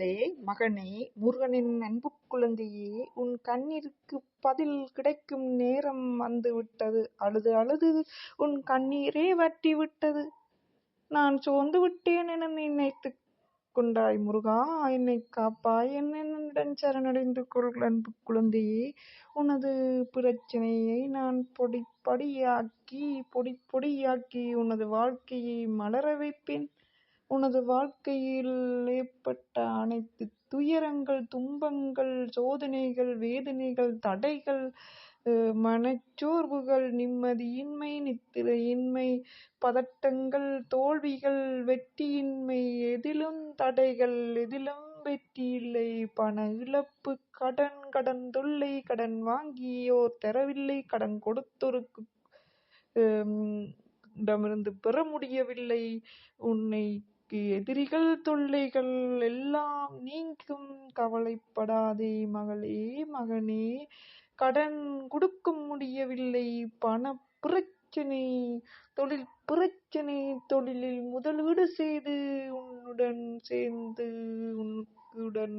மகளே, மகனே, முருகனின் அன்புக் குழந்தையே, உன் கண்ணீருக்குப் பதில் கிடைக்கும் நேரம் வந்துவிட்டது. அழுது அழுது உன் கண்ணீரே வற்றிவிட்டது. நான் சோர்ந்து விட்டேன் என நினைத்துக் கொண்டாய். முருகா, என்னைக் காப்பாய், என்னிடம் சரணடைந்து கொள். அன்புக் குழந்தையே, உனது பிரச்சனையை நான் பொடி பொடியாக்கி உனது வாழ்க்கையை மலர வைப்பேன். உனது வாழ்க்கையில் ஏற்பட்ட அனைத்து துயரங்கள், துன்பங்கள், சோதனைகள், வேதனைகள், தடைகள், மனச்சோர்வுகள், நிம்மதியின்மை, நித்திரையின்மை, பதட்டங்கள், தோல்விகள், வெற்றியின்மை, எதிலும் தடைகள், எதிலும் வெற்றி இல்லை, பண இழப்பு, கடன் தொல்லை, கடன் வாங்கியோர் தரவில்லை, கடன் கொடுத்தோருக்கு இடமிருந்து பெற முடியவில்லை, உன்னைக்கு எதிரிகள் தொல்லைகள் எல்லாம் நீங்கும். கவலைப்படாதே மகளே, மகனே. கடன் கொடுக்க முடியவில்லை, பண பிரச்சனை, தொழில் பிரச்சனை, தொழிலில் முதலீடு செய்து உன்னுடன்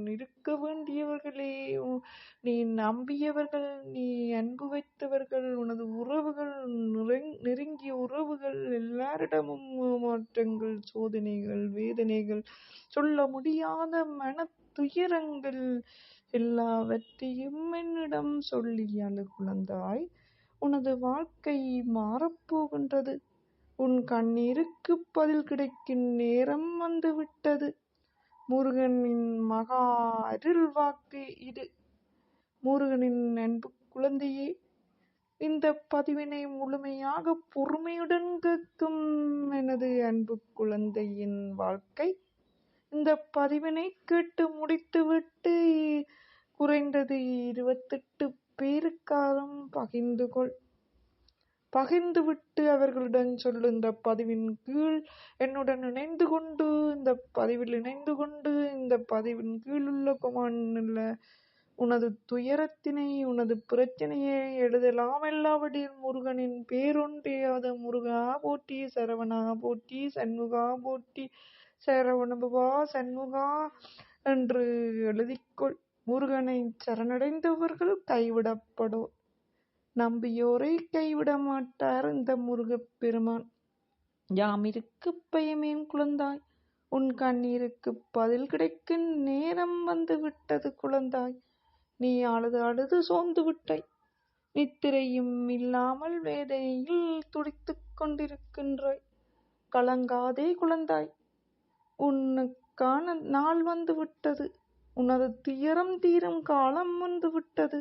இருக்க வேண்டியவர்களே, நீ நம்பியவர்கள், நீ அன்பு வைத்தவர்கள், உனது உறவுகள், நெருங்கிய உறவுகள் எல்லாரிடமும் மாற்றங்கள், சோதனைகள், வேதனைகள், சொல்ல முடியாத மன துயரங்கள் எல்லாவற்றையும் என்னிடம் சொல்லி அழு குழந்தாய். உனது வாழ்க்கை மாறப்போகின்றது. உன் கண்ணீருக்கு பதில் கிடைக்கும் நேரம் வந்துவிட்டது. முருகனின் மகா அருள் வாக்கு இது. முருகனின் அன்பு குழந்தையே, இந்த பதிவினை முழுமையாக பொறுமையுடன் கேட்கும் எனது அன்பு குழந்தையின் வாழ்க்கை. இந்த பதிவினை கேட்டு முடித்துவிட்டு குறைந்தது 28 பேருக்காரும் பகிர்ந்துவிட்டு அவர்களுடன் சொல்லு. இந்த பதிவின் கீழ் என்னுடன் இணைந்து கொண்டு, இந்த பதிவில் இணைந்து கொண்டு, இந்த பதிவின் கீழ் உள்ள கொமான்ல உனது துயரத்தினை, உனது பிரச்சனையை எழுதலாம். எல்லாவற்றில் முருகனின் பேரொன்றியாத முருகா போற்றி, சரவணா போற்றி, சண்முகா போற்றி, சரவணபவா சண்முகா என்று எழுதிக்கொள். முருகனை சரணடைந்தவர்கள் கைவிடப்படோர், நம்பியோரை கைவிட மாட்டார் இந்த முருகப் பெருமான். யாமிருக்கு பயமேன் குழந்தாய், உன் கண்ணீருக்கு பதில் கிடைக்கும் நேரம் வந்து விட்டது குழந்தாய். நீ அழுது அழுது சோர்ந்து விட்டாய். நித்திரையும் இல்லாமல் வேதனையில் துடித்துக் கொண்டிருக்கின்றாய். கலங்காதே குழந்தாய், உனக்கான நாள் வந்து விட்டது. உனது துயரம் தீரும் காலம் வந்து விட்டது.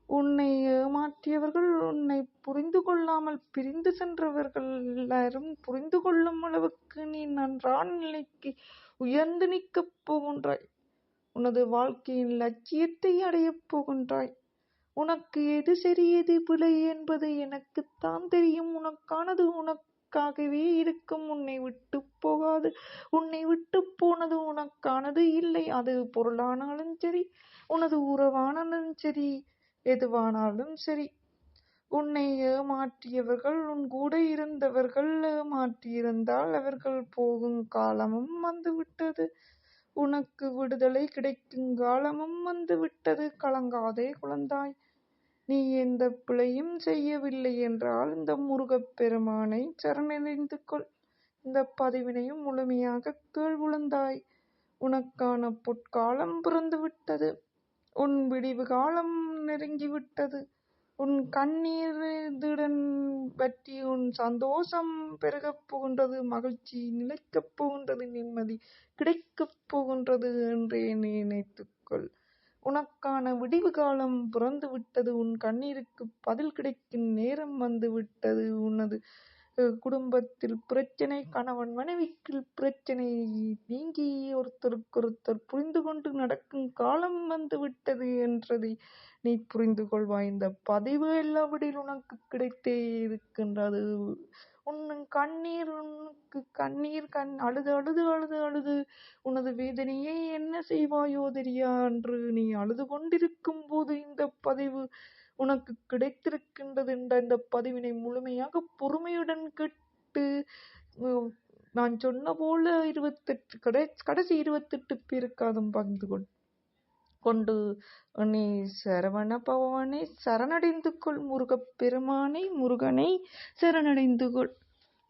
உன்னை ஏமாற்றியவர்கள், உன்னை புரிந்து கொள்ளாமல் பிரிந்து சென்றவர்கள் எல்லாரும் புரிந்து கொள்ளும் அளவுக்கு நீ நன்றான நிலைக்கு உயர்ந்து நிற்கப் போகின்றாய். உனது வாழ்க்கையின் லட்சியத்தை அடையப் போகின்றாய். உனக்கு எது சரி எது பிழை என்பது எனக்குத்தான் தெரியும். உனக்கானது உனக்காகவே இருக்கும். உன்னை விட்டு போகாது. உன்னை விட்டு போனது உனக்கானது இல்லை. அது பொருளானாலும் சரி, உனது உறவானாலும் சரி, எதுவானாலும் சரி. உன்னை ஏமாற்றியவர்கள், உன் கூட இருந்தவர்கள் ஏமாற்றியிருந்தால் அவர்கள் போகும் காலமும் வந்துவிட்டது. உனக்கு விடுதலை கிடைக்கும் காலமும் வந்துவிட்டது. கலங்காதே குழந்தாய். நீ எந்த பிழையும் செய்யவில்லை என்றால் இந்த முருகப் பெருமானை சரணடைந்து கொள். இந்த பதிவினையும் முழுமையாக கேள் குழந்தாய். உனக்கான பொற்காலம் பிறந்துவிட்டது. உன் விடிவு காலம் நெருங்கிவிட்டது. உன் கண்ணீருடன் பற்றி உன் சந்தோஷம் பெருகப் போகின்றது. மகிழ்ச்சி நிலைக்கப் போகின்றது. நிம்மதி கிடைக்கப் போகின்றது என்றே நினைத்துக்கொள். உனக்கான விடிவு காலம் பிறந்து விட்டது. உன் கண்ணீருக்கு பதில் கிடைக்கும் நேரம் வந்து விட்டது. உனது குடும்பத்தில் பிரச்சனை, கணவன் மனைவிக்கு பிரச்சனை நீங்கி ஒருத்தருக்கொருத்தர் புரிந்து கொண்டு நடக்கும் காலம் வந்து விட்டது என்றதை நீ புரிந்து கொள்வாய். இந்த பதிவு எல்லாவற்றில் உனக்கு கிடைத்தே இருக்கின்றது. உனக்கு கண்ணீர் அழுது அழுது அழுது அழுது உனது வேதனையை என்ன செய்வாயோ தெரியா என்று நீ அழுது கொண்டிருக்கும் போது இந்த பதிவு உனக்கு கிடைத்திருக்கின்றது என்ற இந்த பதிவினை முழுமையாக பொறுமையுடன் கேட்டு நான் சொன்ன போல 28 கடைசி 28 பேருக்காதும் பகிர்ந்து கொண்டு நீ சரவண பவனை சரணடைந்து கொள். முருகப்பெருமானை முருகனை சரணடைந்து கொள்.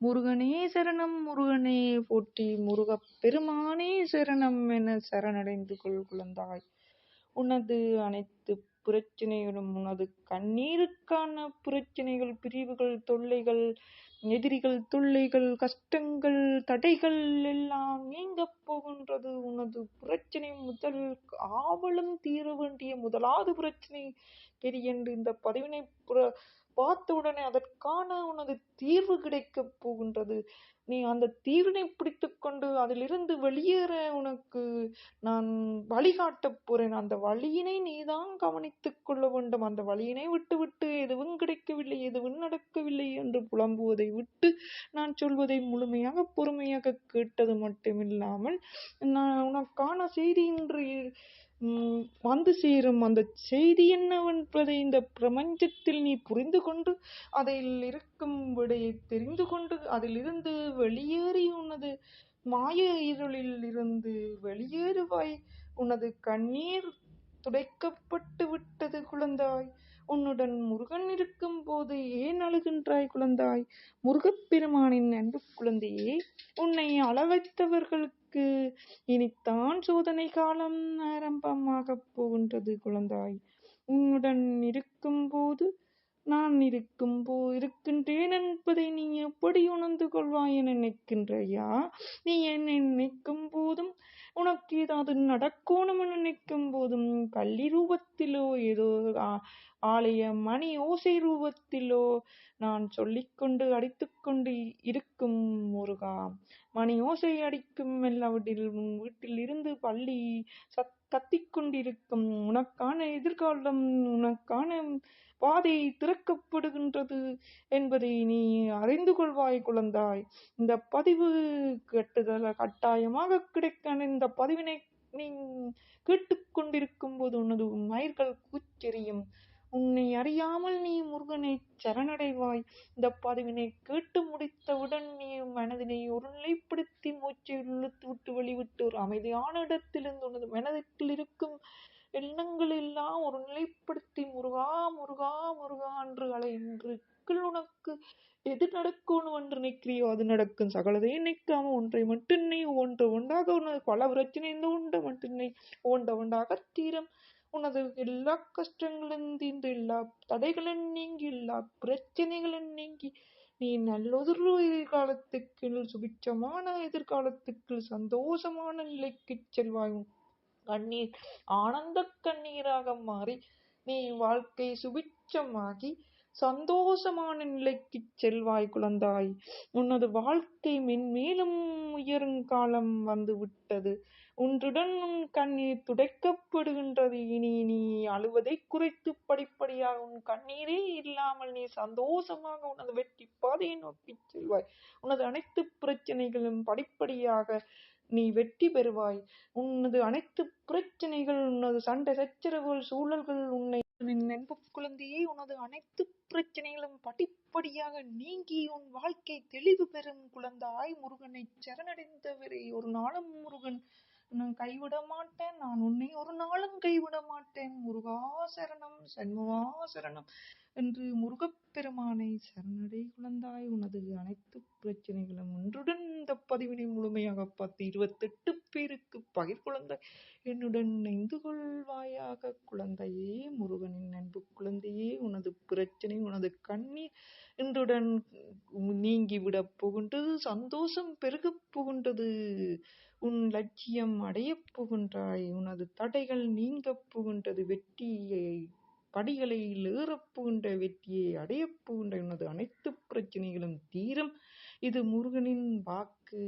முருகனே சரணம் முருகனே போற்றி, முருகப்பெருமானே சரணம் என சரணடைந்து கொள் குழந்தாய். உனது அனைத்து பிரச்சனைகளும், உனது கண்ணீருக்கான பிரச்சனைகள், பிரிவுகள், தொல்லைகள், எதிரிகள், தொல்லைகள், கஷ்டங்கள், தடைகள் எல்லாம் நீங்க போகின்றது. உனது பிரச்சனை முதல் ஆவலும் தீர வேண்டிய முதலாவது பிரச்சனை என்று இந்த பதிவினை பார்த்தவுடனே அதற்கான உனது தீர்வு கிடைக்கப் போகின்றது. நீ அந்த தீர்வினை பிடித்து கொண்டு அதிலிருந்து வெளியேற உனக்கு நான் வழிகாட்டப் போறேன். அந்த வழியினை நீதான் கவனித்துக் கொள்ள வேண்டும். அந்த வழியினை விட்டுவிட்டு எதுவும் கிடைக்கவில்லை, எதுவும் நடக்கவில்லை என்று புலம்புவதை விட்டு நான் சொல்வதை முழுமையாக பொறுமையாக கேட்டது மட்டுமில்லாமல் நான் உனக்கான செய்தி இன்று வந்து சேரும். அந்த செய்தி என்னவென்பதை இந்த பிரபஞ்சத்தில் நீ புரிந்து கொண்டு அதில் இருக்கும் விடையை தெரிந்து கொண்டு அதிலிருந்து வெளியேறி உனது மாய இருளில் இருந்து வெளியேறுவாய். உனது கண்ணீர் துடைக்கப்பட்டு விட்டது குழந்தாய். உன்னுடன் முருகன் இருக்கும் போது ஏன் அழுகின்றாய் குழந்தாய்? முருகப்பெருமானின் அன்பு குழந்தையே, உன்னை அளவைத்தவர்களுக்கு இனித்தான் சோதனை காலம் ஆரம்பமாக போகின்றது குழந்தாய். உன்னுடன் இருக்கும் போது நான் இருக்கின்றேன் என்பதை நீ எப்படி உணர்ந்து கொள்வாய் என நினைக்கின்றையா? நீ என்னை நினைக்கும் போதும், உனக்கு ஏதாவது நடக்கணும் என நினைக்கும் போதும், கள்ளி ரூபத்திலோ ஏதோ ஆலய மணி ஓசை ரூபத்திலோ நான் சொல்லிக்கொண்டு அடித்துக்கொண்டு இருக்கும் முருகா. மணி ஓசை அடிக்கும் எல்லாவற்றிலும் வீட்டில் இருந்து பள்ளி கத்திக்கொண்டிருக்கும் உனக்கான எதிர்காலம், உனக்கான பாதை திறக்கப்படுகின்றது என்பதை நீ அறிந்து கொள்வாய் குழந்தாய். இந்த பதிவு கட்டாயமாக கிடைக்க இந்த பதிவினை நீ கேட்டுக்கொண்டிருக்கும் போது உனது மயிர்கள் கூச்செறியும். உன்னை அறியாமல் நீ முருகனை சரணடைவாய். இந்த பதிவினை கேட்டு முடித்தவுடன் நீ மனதினை ஒரு நிலைப்படுத்தி மூச்சை இழுத்து விட்டு வெளிவிட்டு ஒரு அமைதியான இடத்திலிருந்து உனது மனதிற்குள் இருக்கும் எண்ணங்கள் எல்லாம் ஒரு நிலைப்படுத்தி முருகா முருகா முருகா என்று அலைன்று உனக்கு எது நடக்கணும் என்று நினைக்கிறியோ அது நடக்கும். சகலதை நினைக்காம ஒன்றை மட்டும் நீ ஒன்றாக உனது பல பிரச்சனை இந்த ஒன்றை மட்டும் நீ ஒன்றாக தீரம். உனது எல்லா கஷ்டங்களும் தீர்ந்து, எல்லா தடைகளும் நீங்கி, எல்லா பிரச்சனைகளும் நீங்கி நீ நல்லதொரு எதிர்காலத்துக்கு, சுபிட்சமான எதிர்காலத்துக்கு, சந்தோஷமான நிலைக்கு செல்வாய். கண்ணீர் ஆனந்த கண்ணீராக மாறி நீ வாழ்க்கை சுபிட்சமாகி சந்தோஷமான நிலைக்கு செல்வாய் குழந்தாய். உனது வாழ்க்கை மென்மேலும் உயரும் காலம் வந்து விட்டது. ஒன்றுடன் உன் கண்ணீர் துடைக்கப்படுகின்றது. இனி நீ அழுவதை குறைத்து படிப்படியாக உன் கண்ணீரே இல்லாமல் நீ சந்தோஷமாக உனது வெற்றி பாதையை நோக்கி செல்வாய். உனது அனைத்து பிரச்சனைகளும் படிப்படியாக நீ வெற்றி பெறுவாய். உனது அனைத்து பிரச்சனைகள், உனது சண்டை சச்சரவுகள், சூழல்கள், உன்னை அன்பு குழந்தையே, உனது அனைத்து பிரச்சனைகளும் படிப்படியாக நீங்கி உன் வாழ்க்கை தெளிவு பெறும் குழந்தாய். முருகனை சரணடைந்தவரை ஒரு நாளும் முருகன் நான் கைவிட மாட்டேன். நான் உன்னை ஒரு நாளும் கைவிட மாட்டேன். முருகா சரணம், சண்முகா சரணம் என்று முருகப்பெருமானை சரணடை குழந்தாய். உனது அனைத்து பிரச்சனைகளும் ஒன்றுடன் இந்த பதிவினை முழுமையாக பார்த்து 28 பேருக்கு பகிர் குழந்தாய். என்னுடன் இணைந்து கொள்வாயாக குழந்தையே. முருகனின் அன்பு குழந்தையே, உனது பிரச்சனை, உனது கண்ணீர் இன்றுடன் நீங்கிவிடப் போகின்றது. சந்தோஷம் பெருகப் போகின்றது. உன் லட்சியம் அடையப் போகின்றாய். உனது தடைகள் நீங்கப் போகின்றது. வெற்றியை படிகளை ஏறப் போகின்ற, வெற்றியை அடையப் போகின்ற. உனது அனைத்து பிரச்சனைகளும் தீரும். இது முருகனின் வாக்கு.